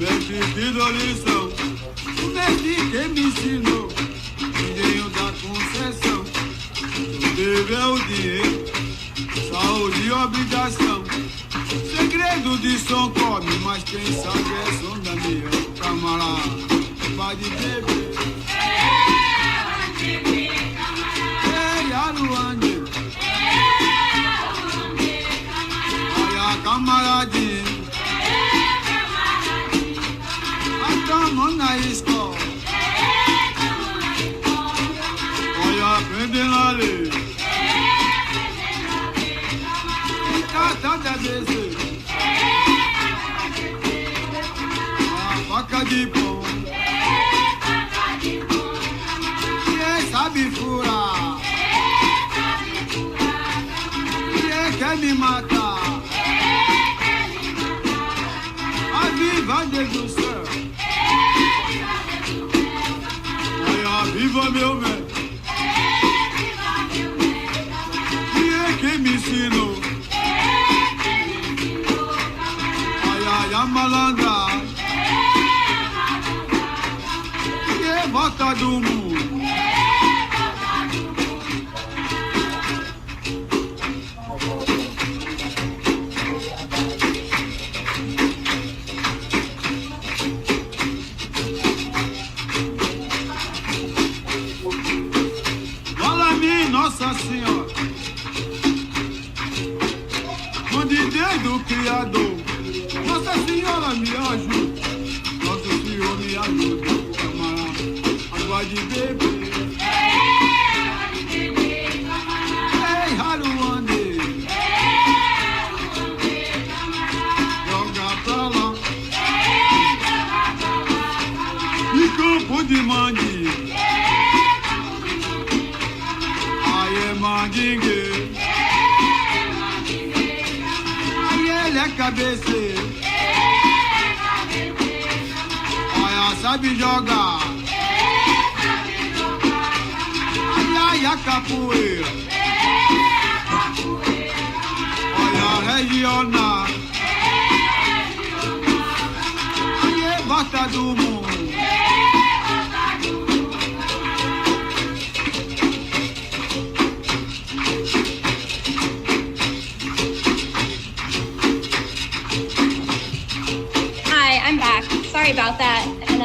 mestre de lição, o mestre que me ensinou, engenho da concessão, o dever é o dinheiro, saúde e obrigação, segredo de som come, mas quem sabe é som da minha camarada, vai de beber. Ei, Aruane, olha camaradinho, estamos na escola, olha aprendendo a ler, e trata de ABC, a faca de pão, quem sabe furar, quem quer me matar, a viva Deus do céu. Viva meu mestre, que é quem me ensinou, ai, ai, a malandragem, que é volta do mundo. Nossa Senhora, mão de Deus do Criador, Nossa Senhora me ajuda, Nosso Senhor me ajuda, camarada, água de beber. Ei, Haruane, joga pra lá, e campo de mandinga. Mandingue, aí ele é cabeceiro, olha, sabe jogar, ai, ai, a capoeira, olha, regional, aí é bota do mundo. I'm back. Sorry about that. And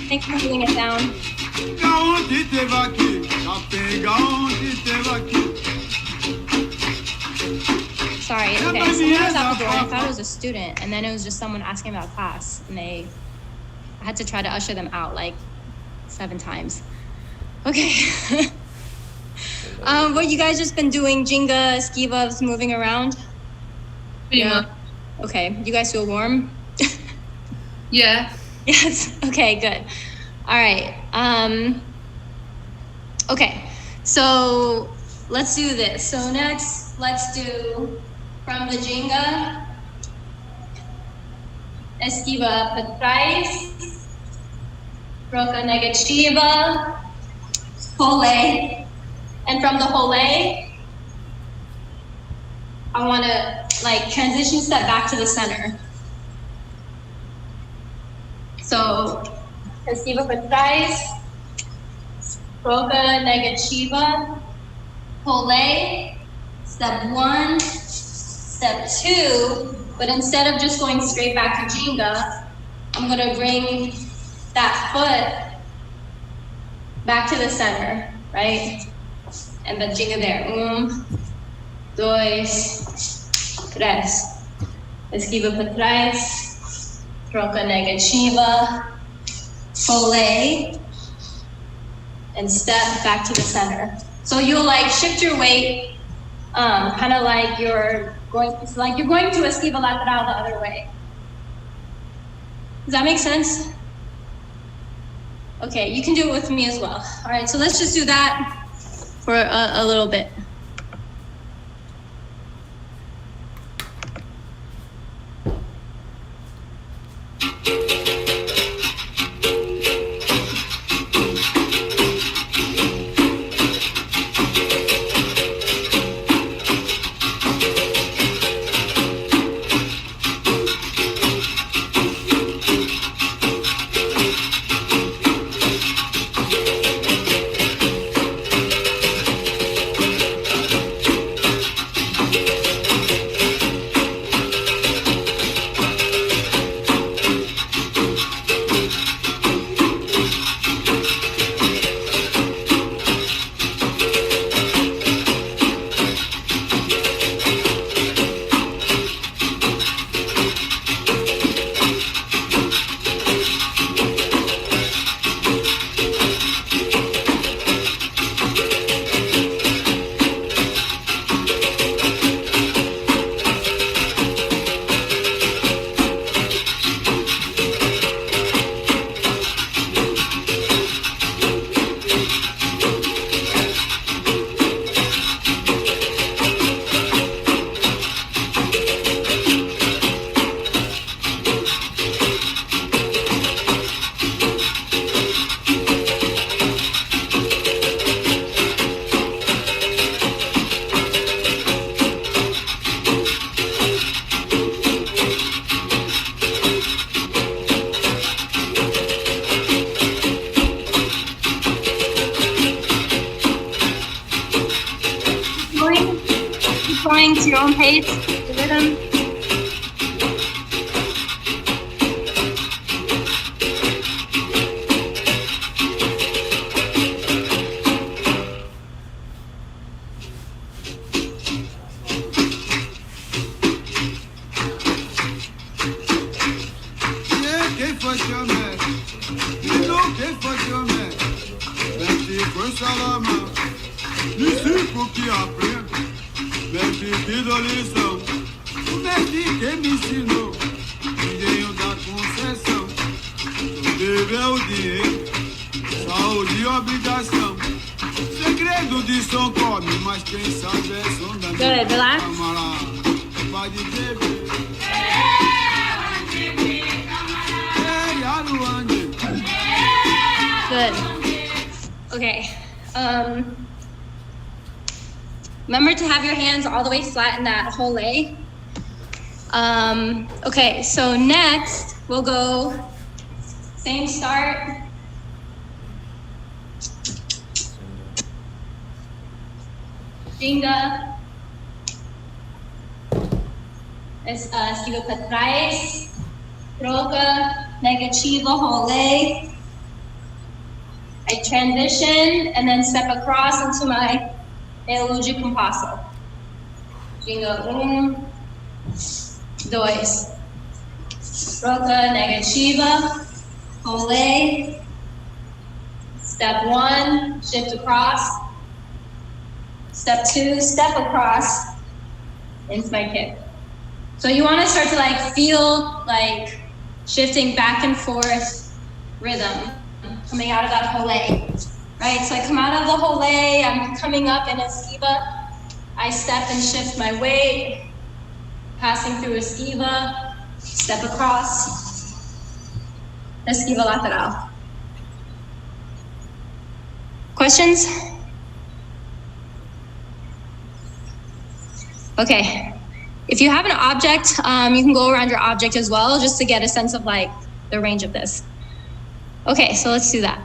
thanks for holding it down. Sorry. Okay, so when I was out the door, I thought it was a student, and then it was just someone asking about class, and I had to try to usher them out like 7 times. Okay. What you guys just been doing? Jenga, skivas, moving around? Yeah. Okay. You guys feel warm? Yeah. Yes. Okay, good. All right. Okay. So let's do this. So next, let's do from the Jenga, esquiva para trás, troca negativa, rolê. And from the rolê, I want to like transition step back to the center. So, esquiva para trás, troca negativa, rolê, step 1, step 2, but instead of just going straight back to Jenga, I'm going to bring that foot back to the center, right? And the Jenga there. 1, 2, 3. Esquiva para trás, troca negativa, rolê, and step back to the center. So you'll like shift your weight, kind of like you're going to esquiva lateral the other way. Does that make sense? Okay, you can do it with me as well. All right, so let's just do that for a little bit. going to your own pace, the rhythm. Que aprendo, mestre que dou lição, o mestre que me ensinou, engenho da concessão, o dever é o dinheiro, saúde e obrigação, segredo de som come, mas quem sabe é som da minha camarada, pode beber. Good. Okay. Remember to have your hands all the way flat in that whole leg. Okay, so next we'll go same start. Ginga. Esquiva para trás. Troca. Negativa, role. I transition and then step across into my elude compasso. Ginga, dois. Troca, negativa, role. Step one, shift across. Step two, step across into my kick. So you want to start to like feel like shifting back and forth rhythm coming out of that whole right? So I come out of the whole I'm coming up in esquiva. I step and shift my weight, passing through esquiva, step across, esquiva lateral. Questions? Okay. If you have an object, you can go around your object as well, just to get a sense of like the range of this. Okay, so let's do that.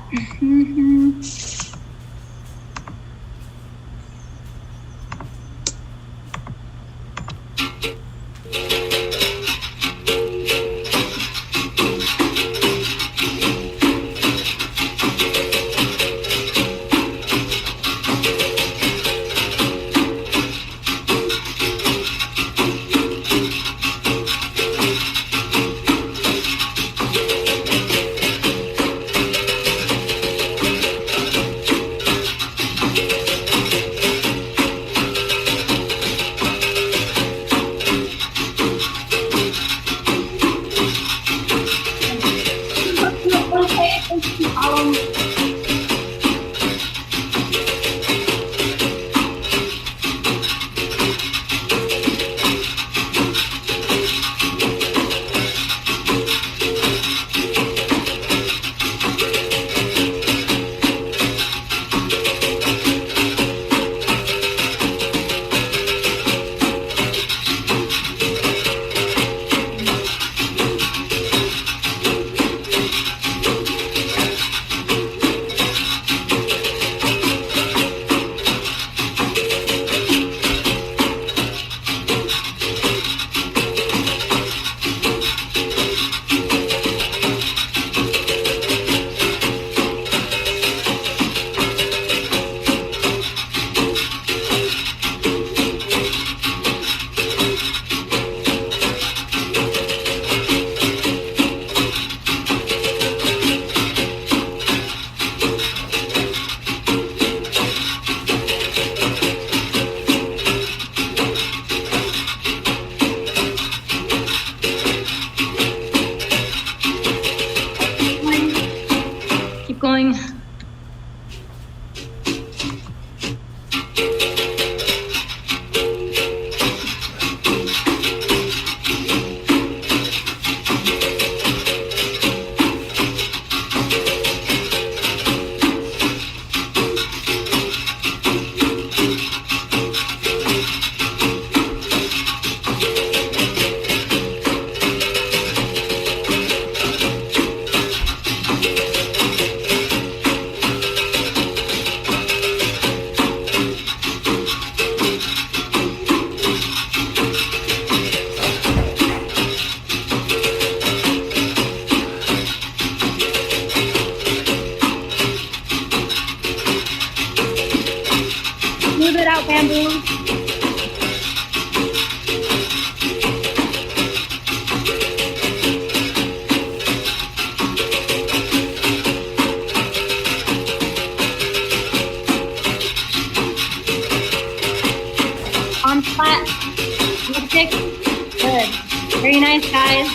nice, guys.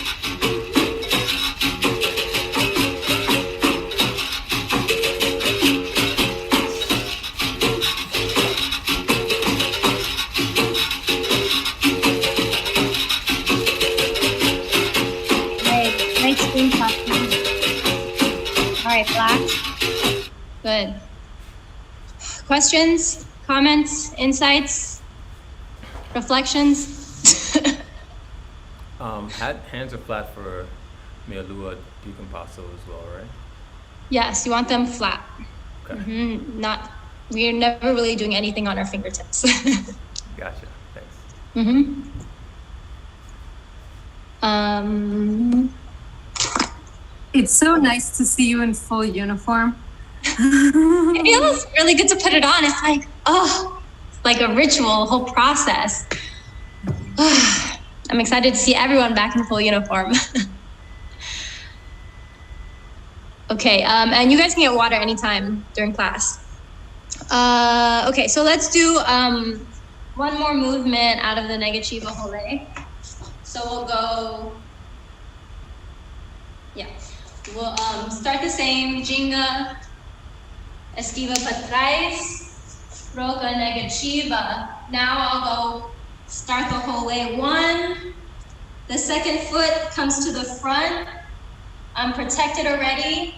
Nice screen costume. All right, Black. Good. Questions, comments, insights, reflections? Hands are flat for Mealua Decompasso as well, right? Yes, you want them flat. Okay. We're never really doing anything on our fingertips. Gotcha. Thanks. It's so nice to see you in full uniform. It feels really good to put it on. It's like, it's like a ritual, a whole process. I'm excited to see everyone back in full uniform. Okay, and you guys can get water anytime during class. Okay, so let's do one more movement out of the Negachiva Hole. So we'll go, we'll start the same, Jinga, Esquiva para trás, Roca Negativa. Now I'll go start the Hole 1. The second foot comes to the front. I'm protected already.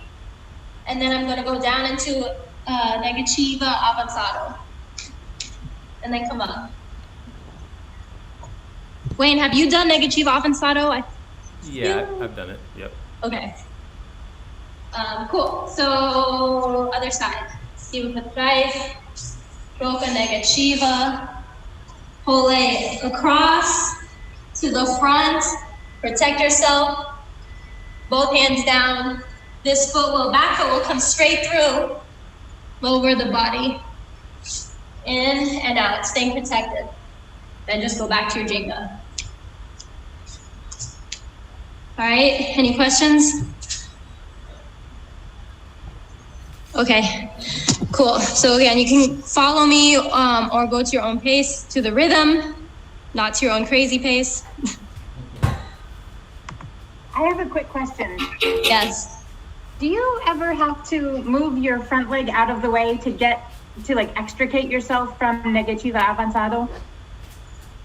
And then I'm gonna go down into Negativa Avanzado. And then come up. Wayne, have you done Negativa Avanzado? Yeah, I've done it. Yep. Okay. Cool. So other side. Esquiva para trás, Roca Negativa, Hole across to the front. Protect yourself. Both hands down. This back foot will come straight through. Lower the body. In and out, staying protected. Then just go back to your Jenga. All right, any questions? Okay, cool. So again, you can follow me or go to your own pace, to the rhythm, not to your own crazy pace. I have a quick question. Yes. Do you ever have to move your front leg out of the way to extricate yourself from Negativa Avanzado?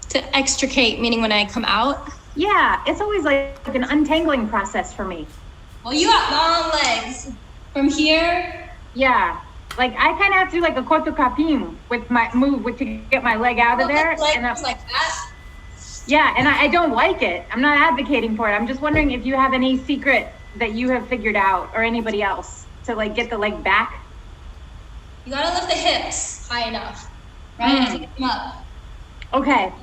To extricate, meaning when I come out? Yeah, it's always like an untangling process for me. Well, you got long legs. From here. Yeah, like I kind of have to do like a corto capim with my move to get my leg out of there. And that's like that. Yeah, and I don't like it. I'm not advocating for it. I'm just wondering if you have any secret that you have figured out, or anybody else, to like get the leg back. You gotta lift the hips high enough, right? To get them up. Okay.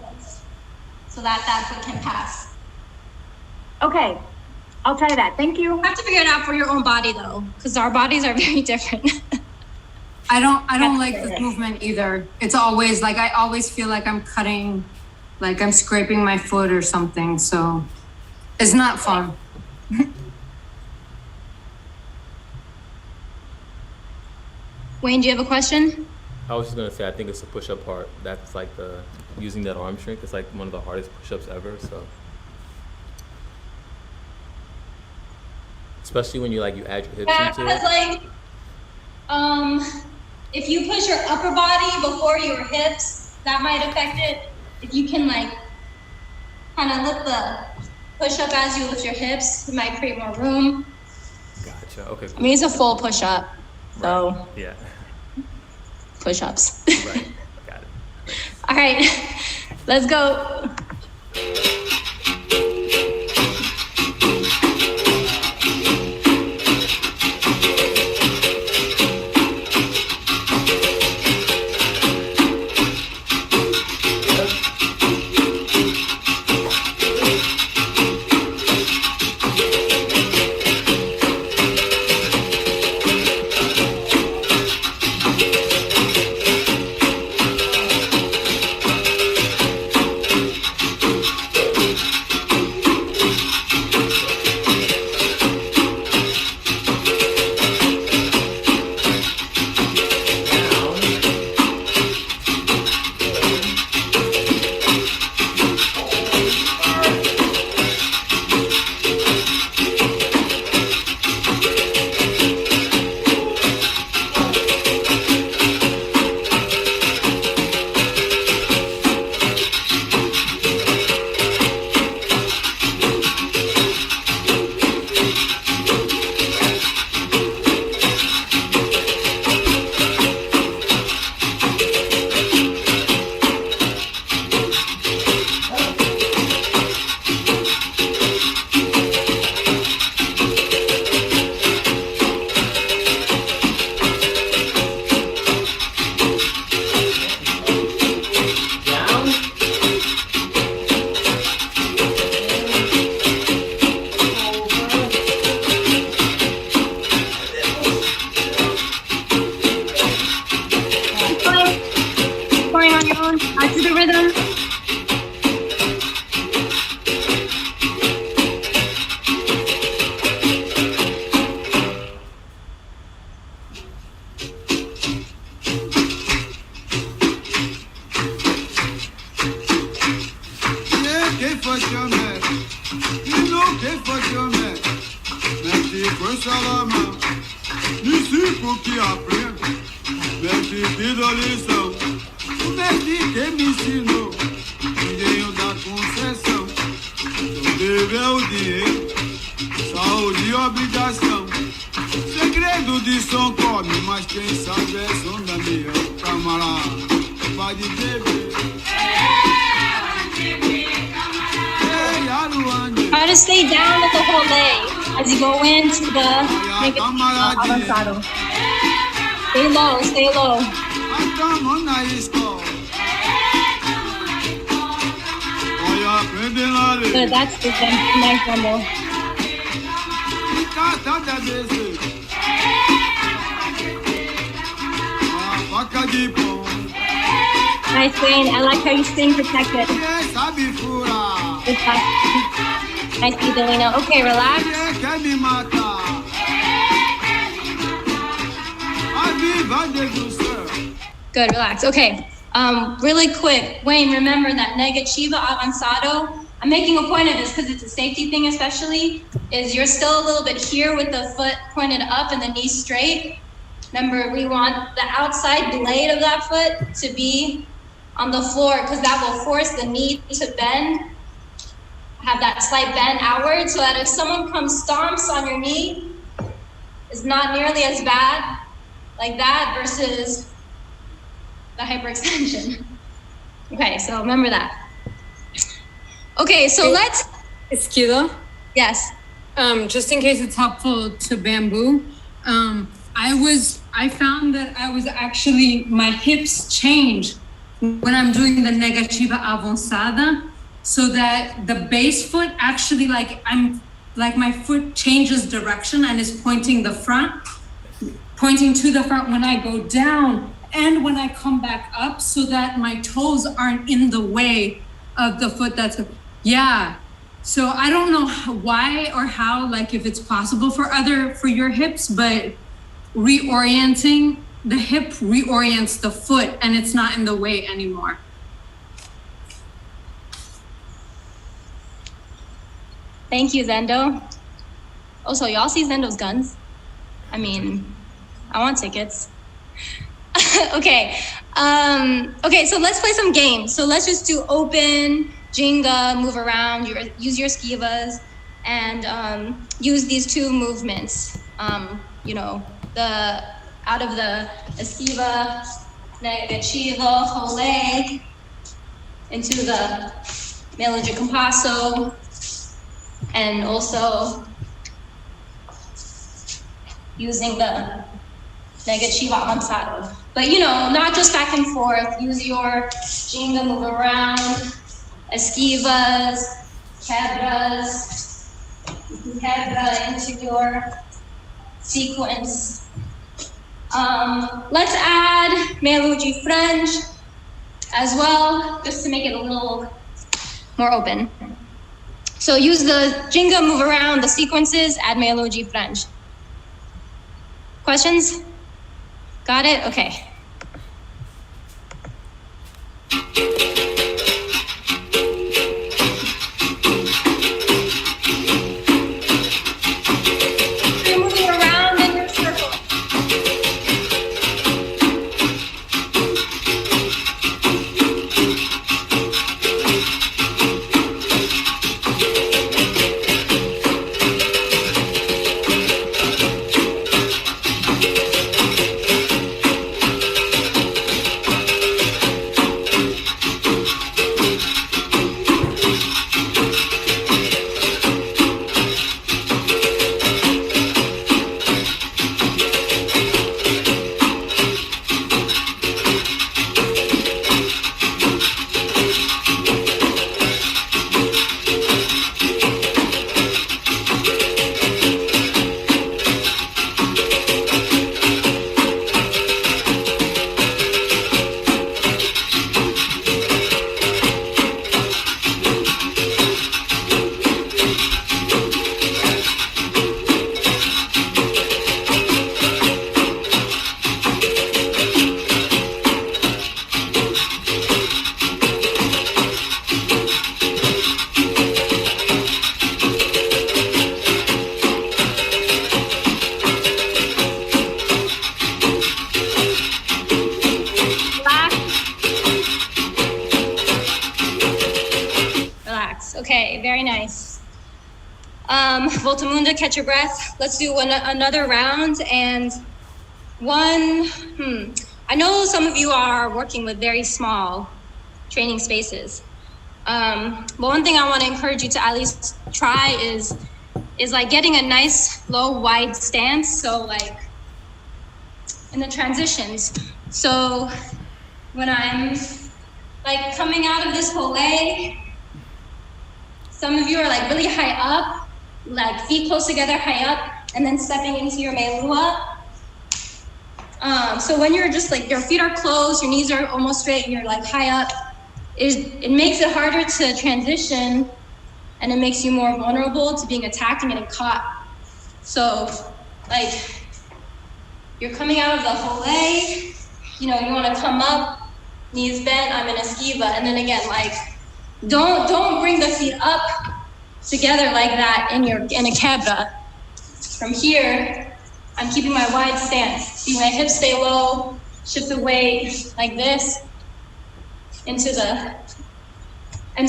So that foot can pass. Okay, I'll try that. Thank you. You have to figure it out for your own body though, because our bodies are very different. I don't like this movement either. It's always like, I always feel like I'm cutting, like I'm scraping my foot or something. So it's not fun. Wayne, do you have a question? I was just gonna say, I think it's the push-up part. That's like using that arm strength. It's like one of the hardest push-ups ever. So, especially when you add your hips into it. Because if you push your upper body before your hips, that might affect it. If you can kind of lift the push-up as you lift your hips, it might create more room. Gotcha. Okay. Cool. I mean, it's a full push-up, so. Right. Yeah. Push-ups. Right. Got it. All right, let's go. Salamão, discípulo que aprende, mestre pedido a lição, o mestre que me ensinou, engenho da concessão, o dever é o dinheiro, saúde e obrigação, segredo de som come, mas quem sabe é som da minha camarada, vai de beber. Try to stay down at the whole day as you go into the avanzado. Stay low, stay low. Estamos na escola. Olha, aprende lá, Good, that's the nice rumble. Casa da BC. A faca de pão. Nice, Wayne. I like how you stay protected. Quem sabe furar. Good job. Nice, Delina. Okay, relax. Quem quer me matar. A viva Deus do céu. Good, relax. Okay. Really quick, Wayne, remember that negativa avanzado. I'm making a point of this because it's a safety thing especially, is you're still a little bit here with the foot pointed up and the knee straight. Remember, we want the outside blade of that foot to be on the floor because that will force the knee to bend, have that slight bend outward so that if someone comes stomps on your knee, it's not nearly as bad like that versus the hyperextension. Okay, so remember that. Okay, so let's, Esquila, yes. just in case it's helpful to bamboo, I found that I was actually, my hips change when I'm doing the negativa avanzada, so that the base foot actually my foot changes direction and is pointing to the front when I go down and when I come back up, so that my toes aren't in the way of the foot yeah. So I don't know why or how, like if it's possible for your hips, but reorienting the hip reorients the foot and it's not in the way anymore. Thank you, Zendo. Also, y'all see Zendo's guns? I mean, I want tickets. Okay. Okay, so let's play some games. So let's just do open, Jenga, move around, use your esquivas, and use these two movements. Out of the esquiva, negativa, jole, into the meio de compasso, and also using the negativa avanzado. But not just back and forth, use your Jenga, move around, esquivas, quebras, quebra into your sequence. Let's add Meluji French as well, just to make it a little more open. So use the Jenga, move around, the sequences, add Meluji French. Questions? Got it? Okay. You're moving around in your circle. Voltamunda, catch your breath. Let's do another round. And I know some of you are working with very small training spaces. But one thing I want to encourage you to at least try is like getting a nice low wide stance. So like in the transitions. So when I'm like coming out of this whole leg, some of you are like really high up, like feet close together, high up, and then stepping into your melua. So when you're just like, your feet are closed, your knees are almost straight, and you're like high up, it makes it harder to transition, and it makes you more vulnerable to being attacked and getting caught. So like, you're coming out of the whole leg, you wanna come up, knees bent, I'm in a skiva, and then again, like, don't bring the feet up together like that in a quebra. From here, I'm keeping my wide stance. See, my hips stay low, shift the weight like this and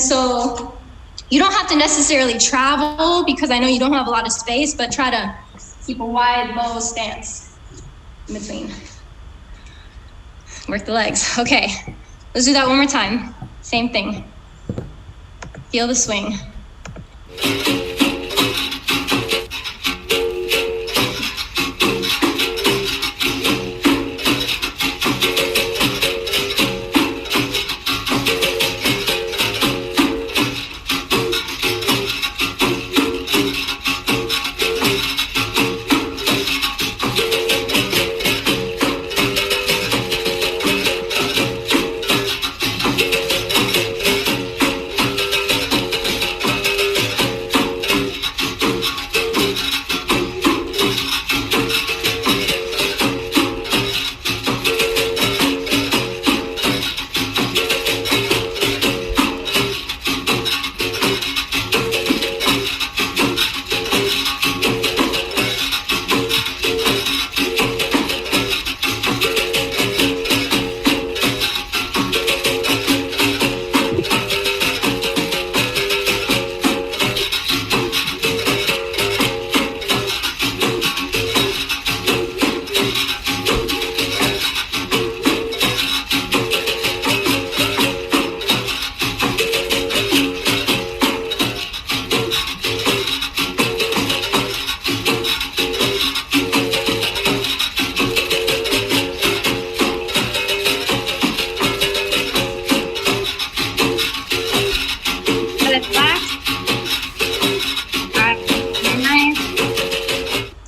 so you don't have to necessarily travel because I know you don't have a lot of space, but try to keep a wide, low stance in between. Work the legs. Okay, let's do that one more time. Same thing. Feel the swing.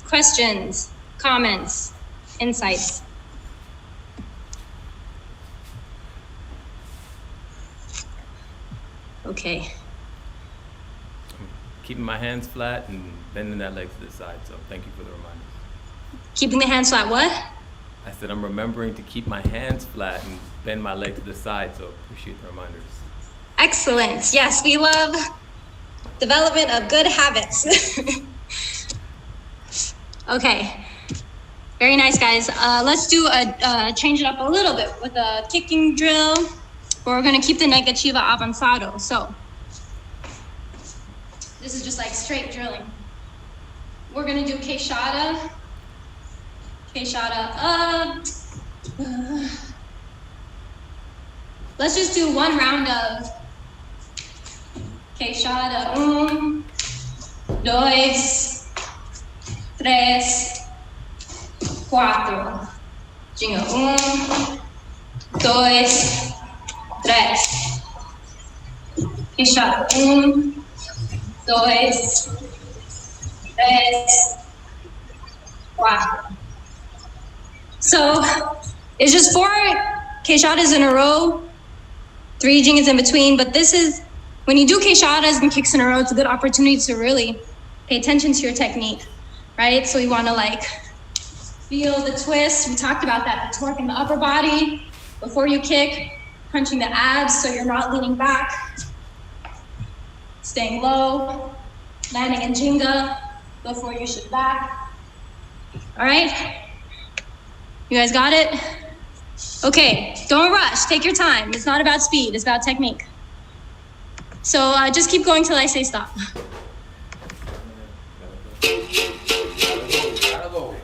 Questions, comments, insights? Okay. Keeping my hands flat and bending that leg to the side, so thank you for the reminder. Keeping the hands flat, what? I said I'm remembering to keep my hands flat and bend my leg to the side, so appreciate the reminders. Excellent. Yes, we love development of good habits. Okay, very nice, guys. Let's do change it up a little bit with a kicking drill, but we're gonna keep the negativa avanzado. So this is just like straight drilling. We're gonna do queixada up. Let's just do one round of queixada. 1, 2, 3, 4. Ginga. 1, 2, 3. Queixada. 1, 2, 3, 4. So it's just 4 queixadas in a row, 3 gingas in between. But this is, when you do queixadas and kicks in a row, it's a good opportunity to really pay attention to your technique, right? So you want to like feel the twist. We talked about that, the torque in the upper body before you kick, punching the abs so you're not leaning back, staying low, landing in jinga before you shift back. All right? You guys got it? Okay, don't rush, take your time. It's not about speed, it's about technique. So just keep going till I say stop. Gotta go.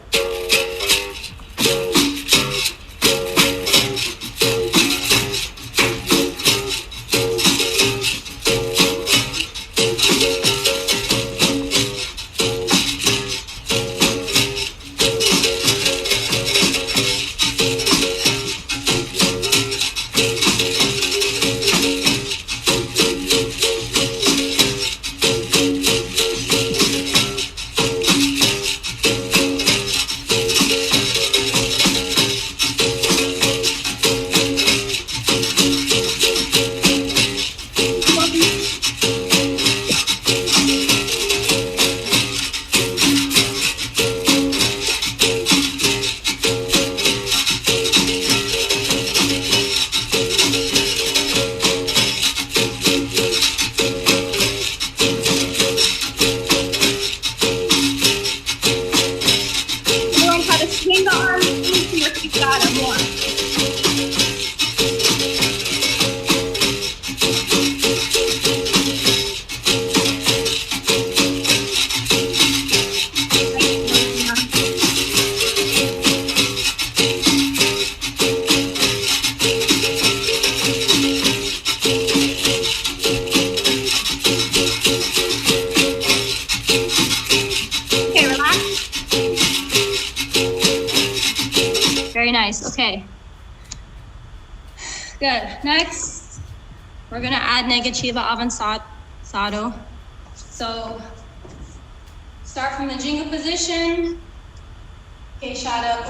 Learn how to swing the arms into your picada more. Okay, relax. Very nice. Okay. Good. Next, we're gonna add negativa avanzado. So start from the jingle position. Queixada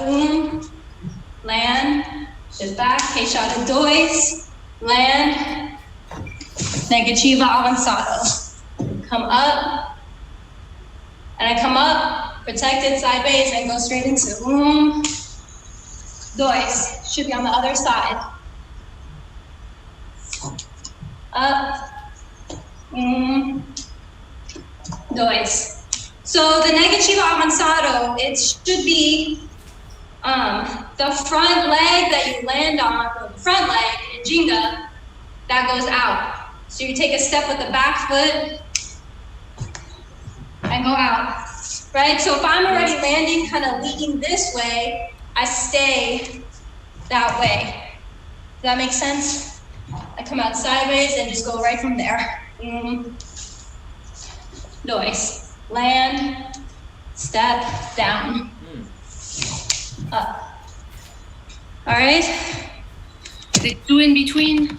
land, shift back. Queixada dois, land. Negativa avanzado. Come up, and I come up, protect it sideways, and go straight into dois. Should be on the other side. Up, dois. So the negativa avanzado, it should be the front leg that you land on, or the front leg in Jinga, that goes out. So you take a step with the back foot and go out, right? So if I'm already landing, kind of leaning this way, I stay that way. Does that make sense? I come out sideways and just go right from there. Dois. Land, step, down, up. All right? The two in between?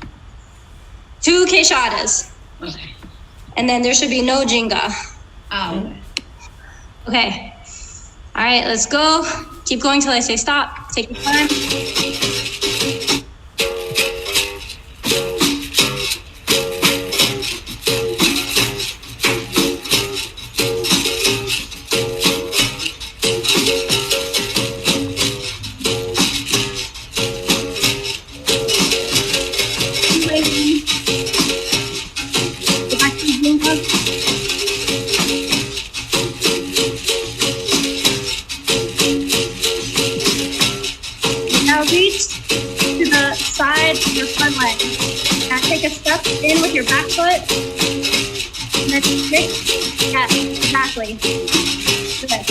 2 queixadas. Okay. And then there should be no jinga. Oh. Okay. All right, let's go. Keep going till I say stop. Take your time. Go back to the jinga. Now reach to the side of your front leg. Now take a step in with your back foot. And then kick. Yes, exactly. Good.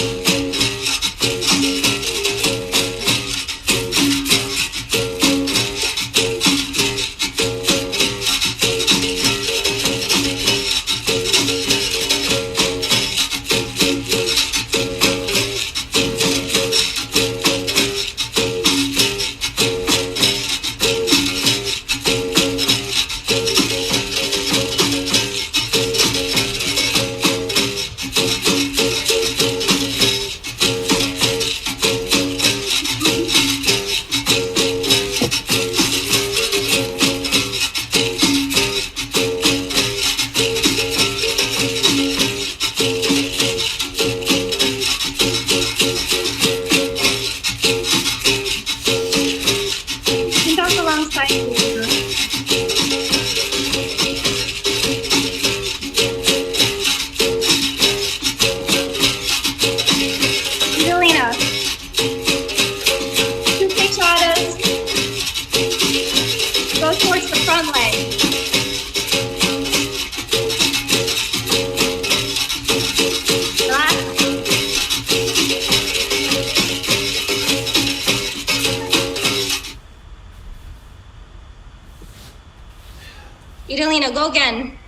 Idalina, go again.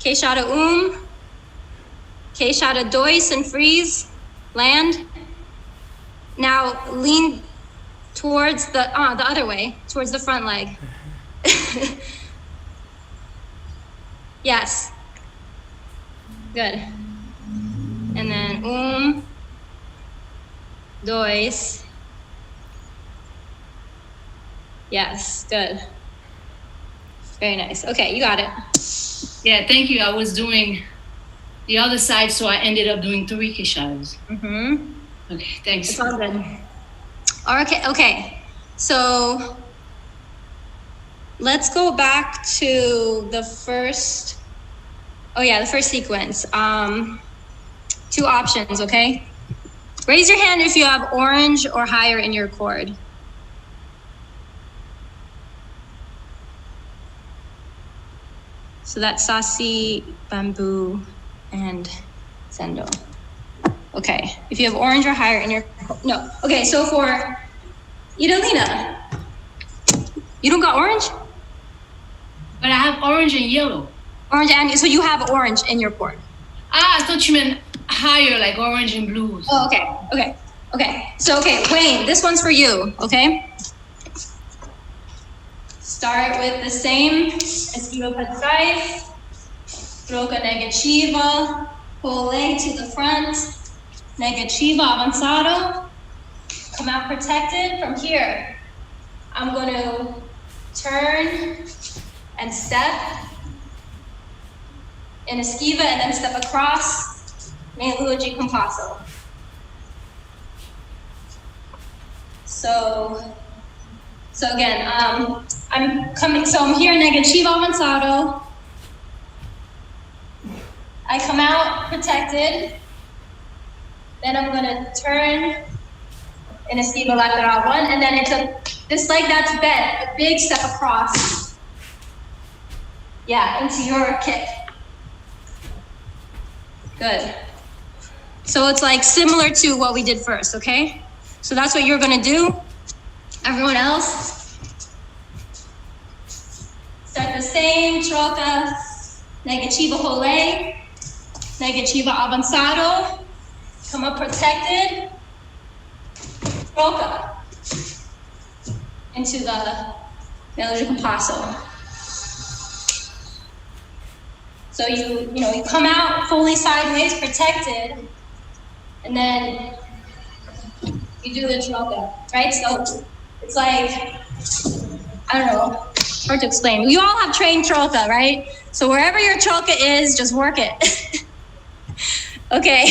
Queixada Queixada dois and freeze. Land. Now lean towards the other way, towards the front leg. Yes. Good. And then dois. Yes, good. Very nice. Okay, you got it. Yeah, thank you. I was doing the other side, so I ended up doing 3 queixadas. Okay, thanks. It's all good. Okay. So let's go back to the first. Oh yeah, the first sequence. 2 options, okay? Raise your hand if you have orange or higher in your chord. So that's Sasi, Bamboo, and Sendo. Okay, if you have orange or higher in your, no. Okay, so for Idalina, you don't got orange? But I have orange and yellow. Orange, and so you have orange in your chord. I thought you meant higher, like orange and blues. Oh, okay. So, Wayne, this one's for you, okay? Start with the same esquiva para trás, troca negativa, pull leg to the front, negativa avanzado, come out protected. From here, I'm going to turn and step in esquiva and then step across, meia lua de compasso. So again, I'm here negativa avanzado. I come out protected. Then I'm gonna turn in esquiva lateral 1, and then it's this leg that's bent, a big step across. Yeah, into your kick. Good. So it's like similar to what we did first, okay? So that's what you're gonna do. Everyone else, start the same, troca, negativa rolê, negativa avanzado, come up protected, troca, into the meia de compasso. So you come out fully sideways, protected, and then you do the troca, right? So it's like, I don't know, hard to explain. You all have trained troca, right? So wherever your troca is, just work it. Okay.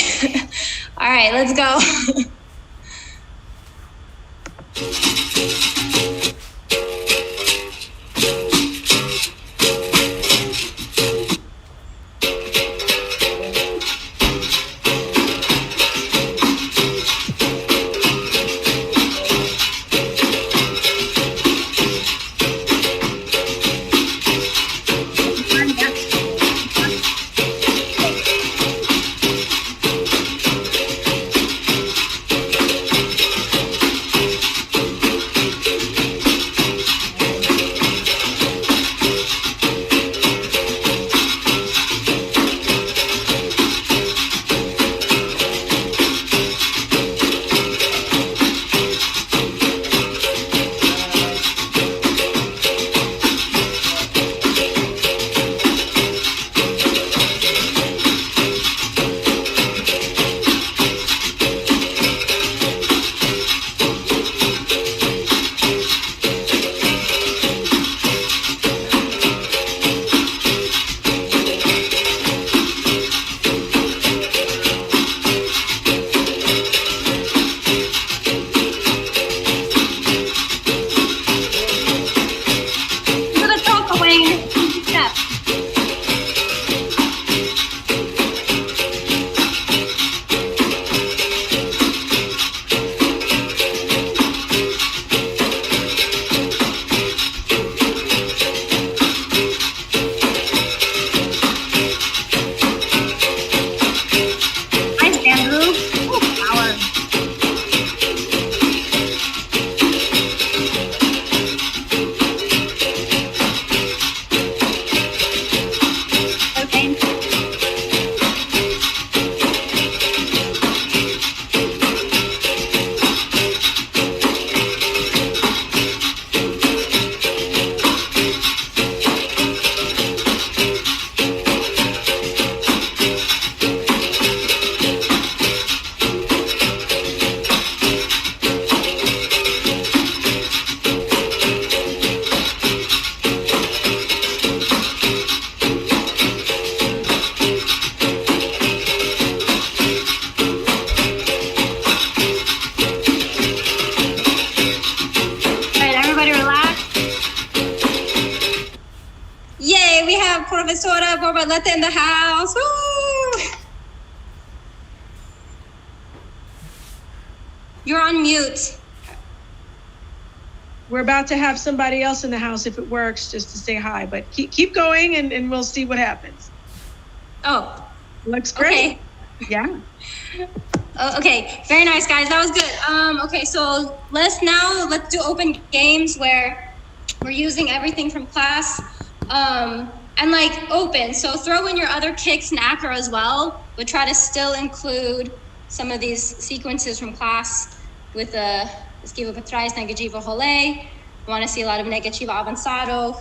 All right, let's go. Arleta in the house. Woo! You're on mute. We're about to have somebody else in the house if it works, just to say hi, but keep going and we'll see what happens. Oh, Looks great. okay. Yeah. Okay, very nice, guys. That was good. Okay, so let's do open games where we're using everything from class, and like open. So throw in your other kicks and acro as well, but try to still include some of these sequences from class with the esquiva para trás, negativa rolê. I want to see a lot of negativa avançado.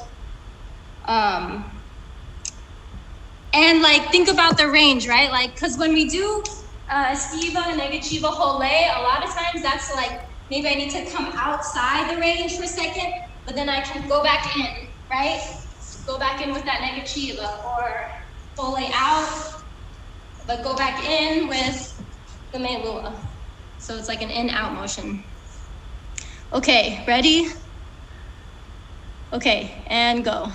And like think about the range, right? Like, because when we do esquiva, negativa rolê, a lot of times that's like maybe I need to come outside the range for a second, but then I can go back in, right? Go back in with that negativa, or rolê out, but go back in with the melua. So it's like an in-out motion. Okay, ready? Okay, and go.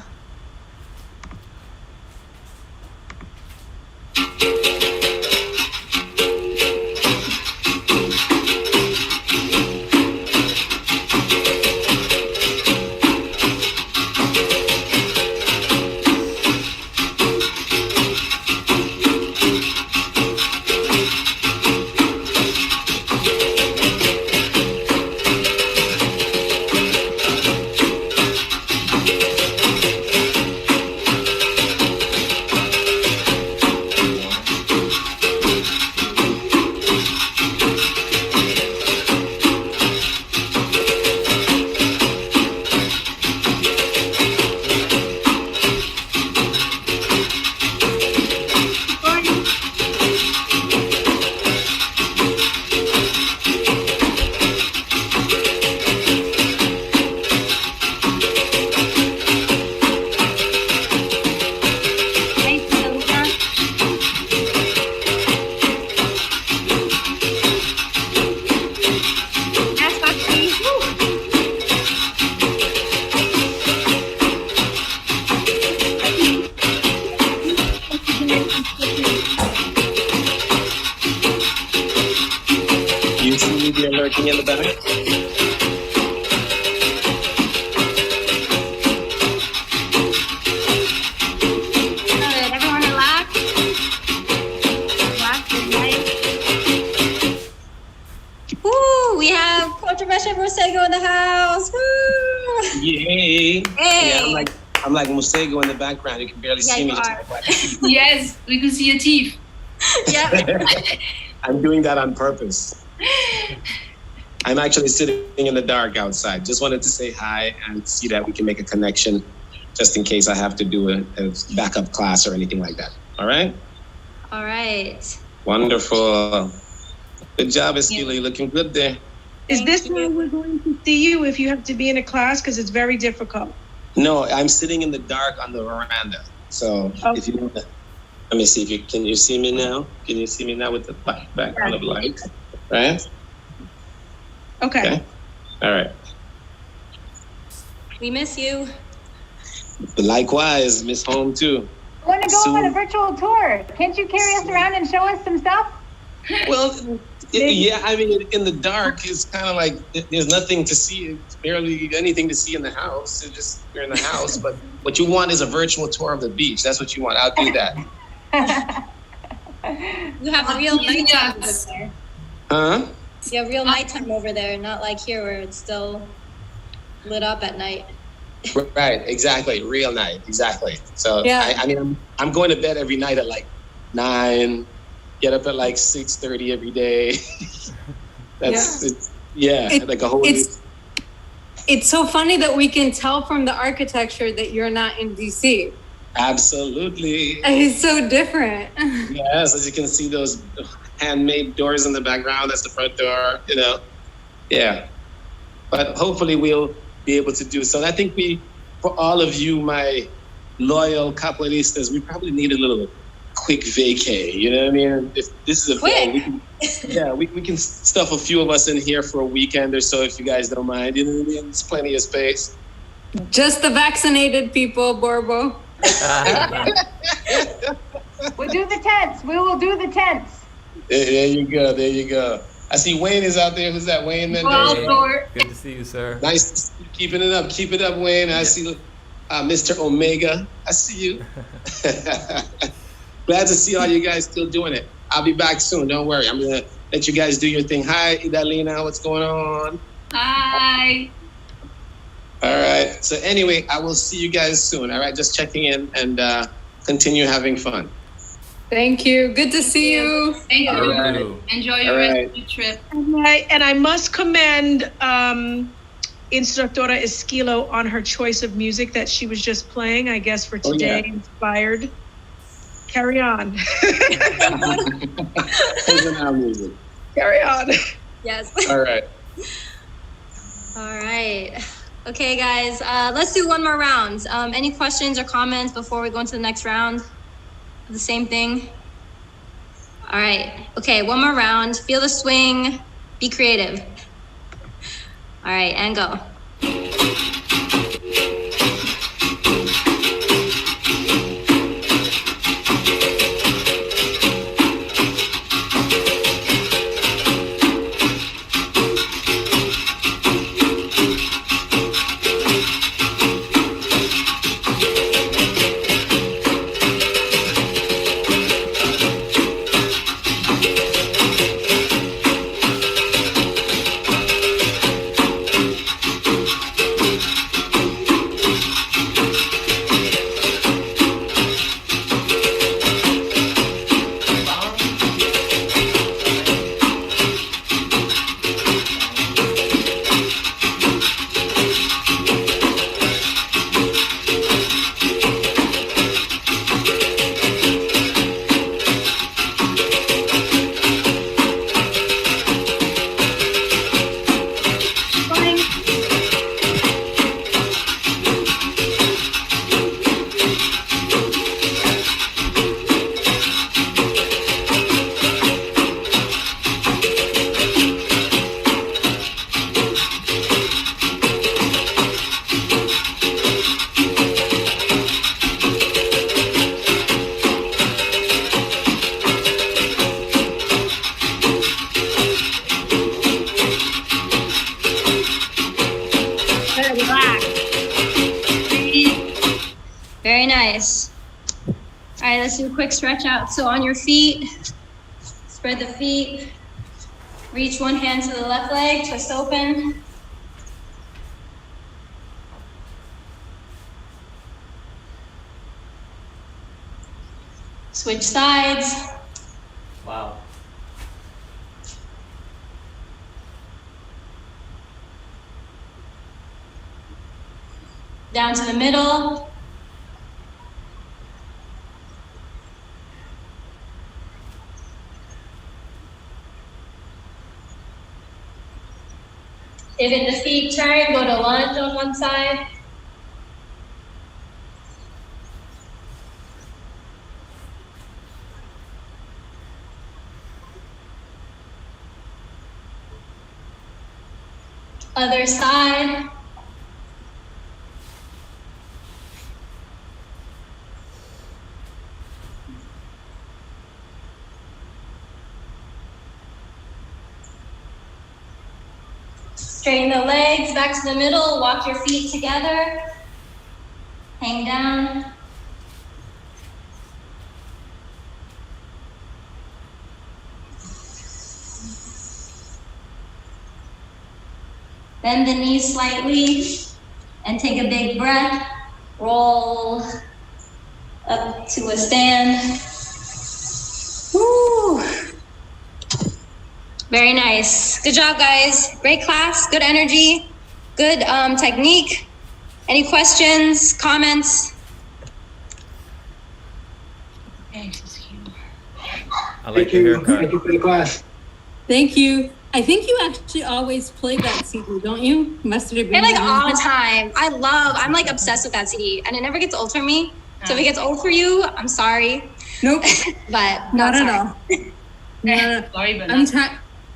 Lurking in the back. Good. Everyone relax. Relax and nice. Woo! We have Controversial Rosego in the house. Woo! Yay! Hey. Yeah, I'm like Musego in the background. You can barely Yeah, see you me. are. Yes, we can see your teeth. Yep. I'm doing that on purpose. I'm actually sitting in the dark outside. Just wanted to say hi and see that we can make a connection just in case I have to do a backup class or anything like that. All right? All right. Wonderful. Good job, Esquila. You're looking good there. Is Thank this you. where we're going to see you if you have to be in a class? Because it's very difficult. No, I'm sitting in the dark on the veranda. So if you want to, let me see if you can you see me now? Can you see me now with the background of light? Right? Okay. All right. We miss you. Likewise, Miss Home too. I want to go Soon. on a virtual tour. Can't you carry us around and show us some stuff? Well, yeah, I mean, in the dark, it's kind of like there's nothing to see, barely anything to see in the house. It's just you're in the house. But what you want is a virtual tour of the beach. That's what you want. I'll do that. You have real nighttime over there. Huh? You have real nighttime over there, not like here where it's still lit up at night. Right, exactly. Real night, exactly. So Yeah. I mean, I'm going to bed every night at like 9, get up at like 6:30 every day. It's like a whole. It's so funny that we can tell from the architecture that you're not in DC. Absolutely. It's so different. Yes, as you can see, those handmade doors in the background. That's the front door. Yeah. But hopefully we'll be able to do so. And I think for all of you, my loyal capoeiristas, we probably need a little quick vacay. You know what I mean? If this is a thing, we can stuff a few of us in here for a weekend or so if you guys don't mind. You know what I mean? There's plenty of space. Just the vaccinated people, Borbo. We'll do the tents. We will do the tents. There you go. There you go. I see Wayne is out there. Who's that? Wayne Mendez. Good to see you, sir. Nice to see you. Keeping it up. Keep it up, Wayne. I see Mr. Omega. I see you. Glad to see all you guys still doing it. I'll be back soon. Don't worry. I'm going to let you guys do your thing. Hi, Idalina. What's going on? Hi. All right. So anyway, I will see you guys soon. All right. Just checking in and continue having fun. Thank you. Good to see you. Thank you. All right. Enjoy your rest of your trip. And I must commend Instructora Esquilo on her choice of music that she was just playing, I guess, for today, inspired. Carry on. Music. Carry on. Yes. All right. All right. Okay, guys, let's do one more round. Any questions or comments before we go into the next round? The same thing. All right. Okay, one more round. Feel the swing. Be creative. All right, and go. Very nice. All right, let's do a quick stretch out. So on your feet, spread the feet. Reach one hand to the left leg, twist open. Switch sides. Wow. Down to the middle. Pivot the feet, turn, go to lunge on one side. Other side. Straighten the legs back to the middle, walk your feet together. Hang down. Bend the knees slightly and take a big breath. Roll up to a stand. Woo. Very nice. Good job, guys. Great class, good energy, good technique. Any questions, comments? I like your haircut. Thank you for the class. Thank you. I think you actually always play that CD, don't you? Must have been. Like all the time. I'm like obsessed with that CD and it never gets old for me. So if it gets old for you, I'm sorry. Nope. But not at all. Sorry, but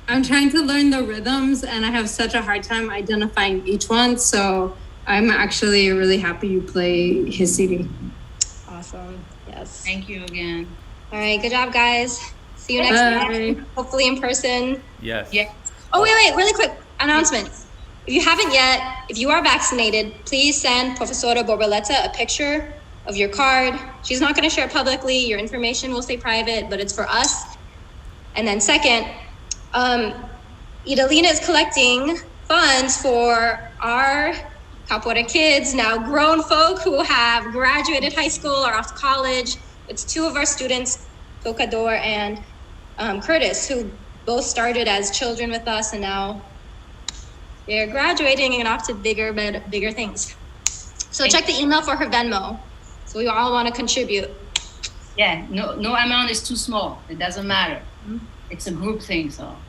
I'm trying to learn the rhythms and I have such a hard time identifying each one. So I'm actually really happy you play his CD. Awesome. Yes. Thank you again. All right. Good job, guys. See you next time. Hopefully in person. Yes. Yeah. Oh, wait. Really quick announcement. If you haven't yet, if you are vaccinated, please send Professora Borboleta a picture of your card. She's not going to share it publicly. Your information will stay private, but it's for us. And then second, Idalina is collecting funds for our Capoeira kids, now grown folk who have graduated high school or off to college. It's two of our students, Tocador and Curtis, who both started as children with us and now they're graduating and off to bigger things. So check the email for her Venmo. So we all want to contribute. Yeah, no amount is too small. It doesn't matter. It's a group thing, so. All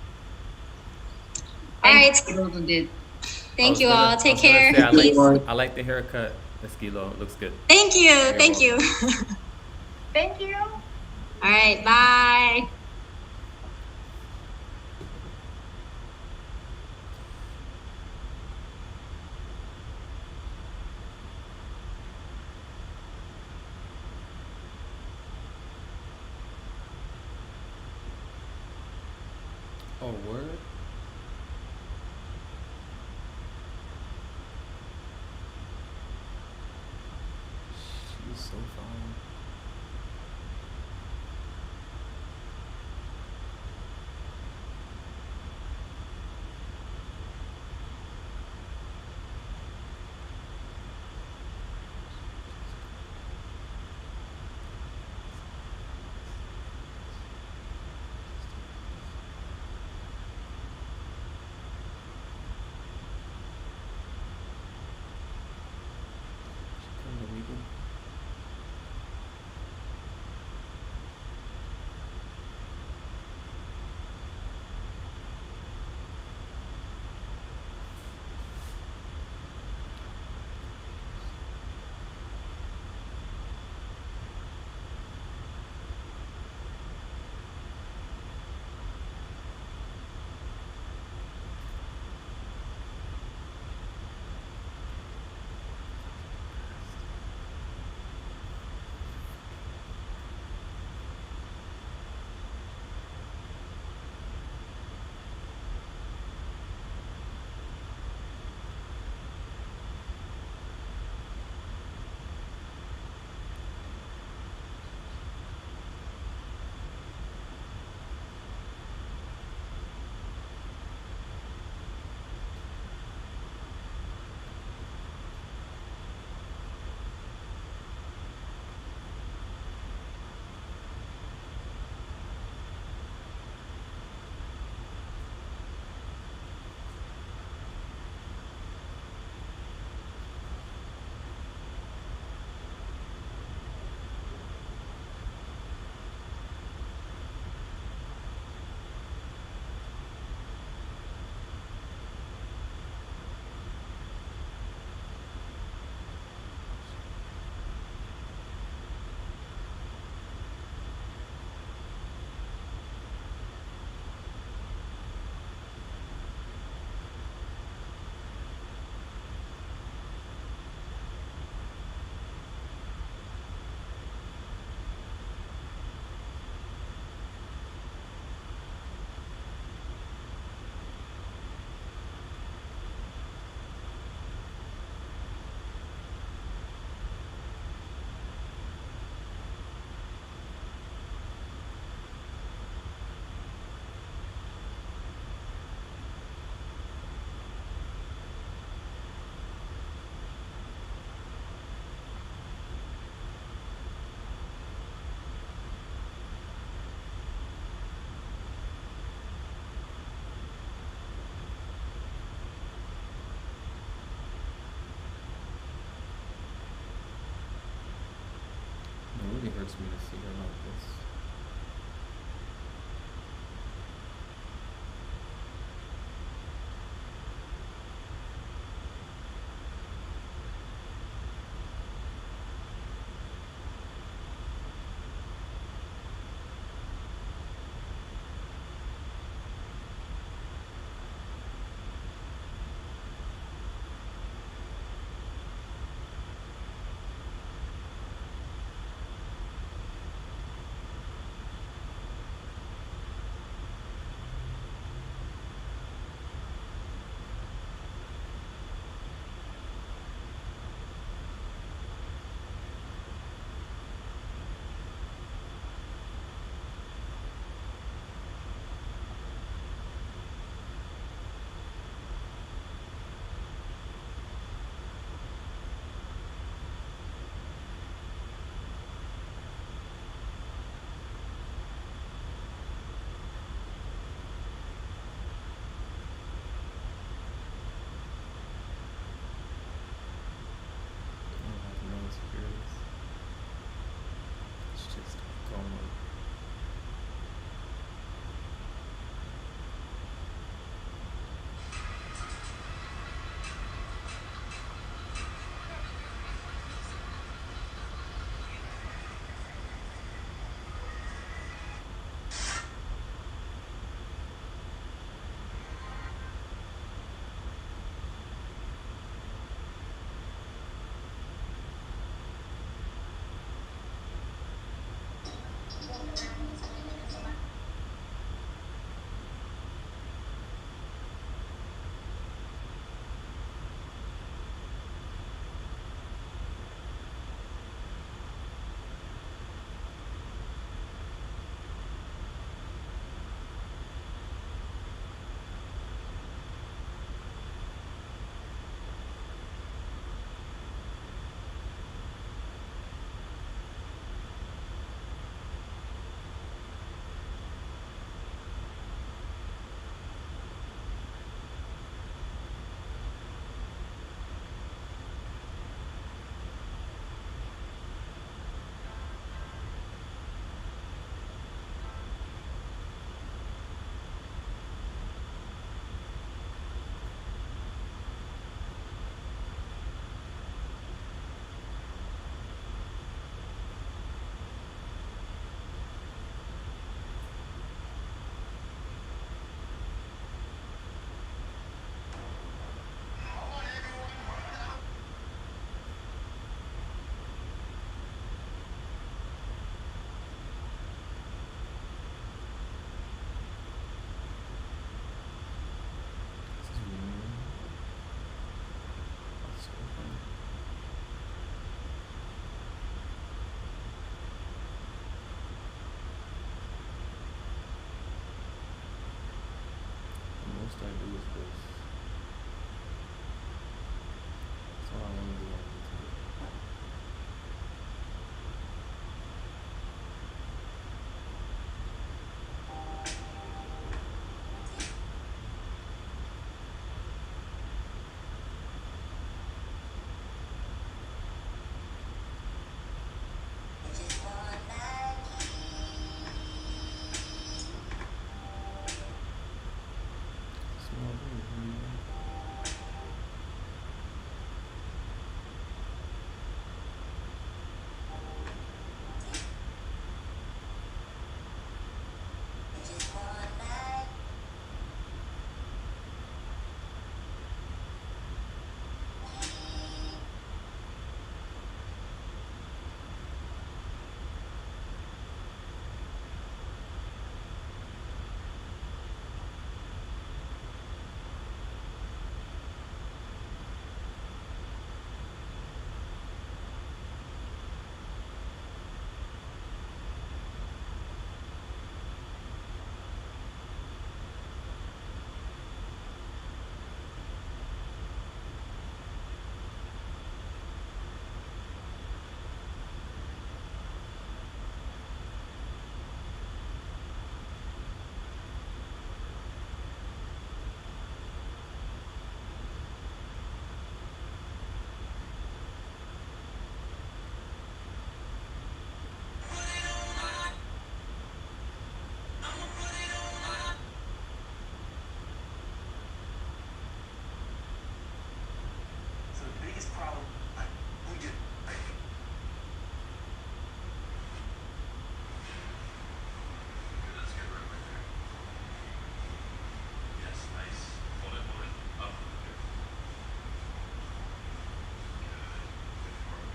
right. Thank you all. Take care. I like the haircut, Esquilo. It looks good. Thank you. Thank you. Thank you. All right. Bye. Oh, word? She's so fine. It really hurts me to see her like this. must I do with this? That's all I want to do. Small baby. So the biggest problem, we did. That's good right there. Yes, nice. Hold it up. Good. Good form.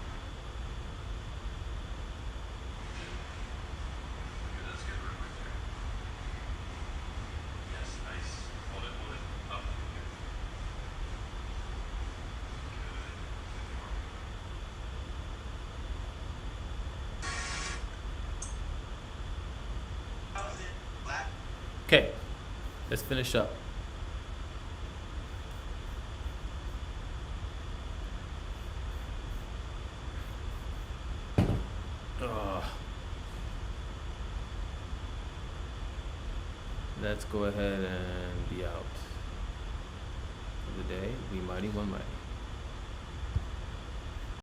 Good, that's good right there. Yes, nice. Hold it up. Good. Okay, let's finish up. Ugh. Let's go ahead and be out for the day. We mighty one mighty.